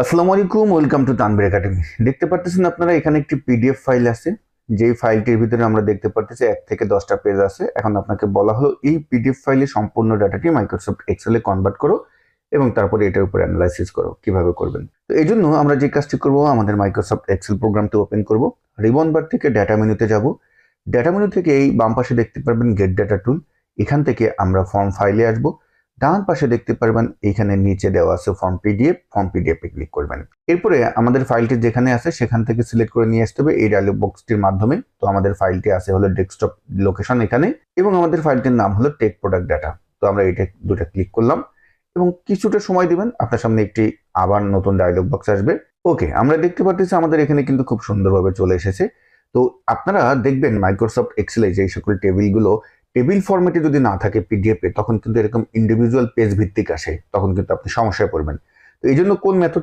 আসসালামু আলাইকুম, welcome to Tanvir academy. দেখতে পারতেছেন আপনারা এখানে একটি পিডিএফ ফাইল আছে। যেই ফাইলটির ভিতরে আমরা দেখতে পারতেছি 1 থেকে 10টা পেজ আছে। এখন আপনাকে বলা হলো এই পিডিএফ ফাইলে সম্পূর্ণ ডাটাটি মাইক্রোসফট এক্সেলে কনভার্ট করো এবং তারপরে এটার উপর অ্যানালাইসিস করো। কিভাবে করবেন? তো এই জন্য আমরা যে কাজটি করব, আমাদের মাইক্রোসফট এক্সেল প্রোগ্রামটি ওপেন করব। রিবন বার থেকে ডাটা মেনুতে যাব। ডাটা মেনু থেকে এই বাম পাশে দেখতে পারবেন গেট ডাটা টুল। এখান থেকে আমরা ফর্ম ফাইলে আসব। ডান পাশে দেখতে পারবেন এইখানে নিচে দেওয়া আছে ফর্ম পিডিএফ। ফর্ম পিডিএফ এ ক্লিক করবেন। এরপরে আমাদের ফাইলটি যেখানে আছে সেখান থেকে সিলেক্ট করে নিয়ে আসতে হবে এই ডায়লগ বক্সটির মাধ্যমে। তো আমাদের ফাইলটি আছে হলো ডেস্কটপ লোকেশন এখানে, এবং আমাদের ফাইলটির নাম হলো টেক প্রোডাক্ট ডাটা। তো আমরা এটা দুটো ক্লিক করলাম এবং কিছুটা সময় দিবেন, আপনার সামনে একটি আবার নতুন ডায়লগ বক্স আসবে। ওকে, আমরা দেখতে পাচ্ছি আমাদের এখানে কিন্তু খুব সুন্দরভাবে চলে এসেছে। তো আপনারা দেখবেন মাইক্রোসফট এক্সেলে যে সকল টেবিলগুলো টেবিল ফরম্যাটে যদি না থাকে পিডিএফ এ, তখন কিন্তু এরকম ইন্ডিভিজুয়াল পেজ ভিত্তিক আসে, তখন কিন্তু আপনি সমস্যায় পড়বেন। তো এই জন্য কোন মেথডটি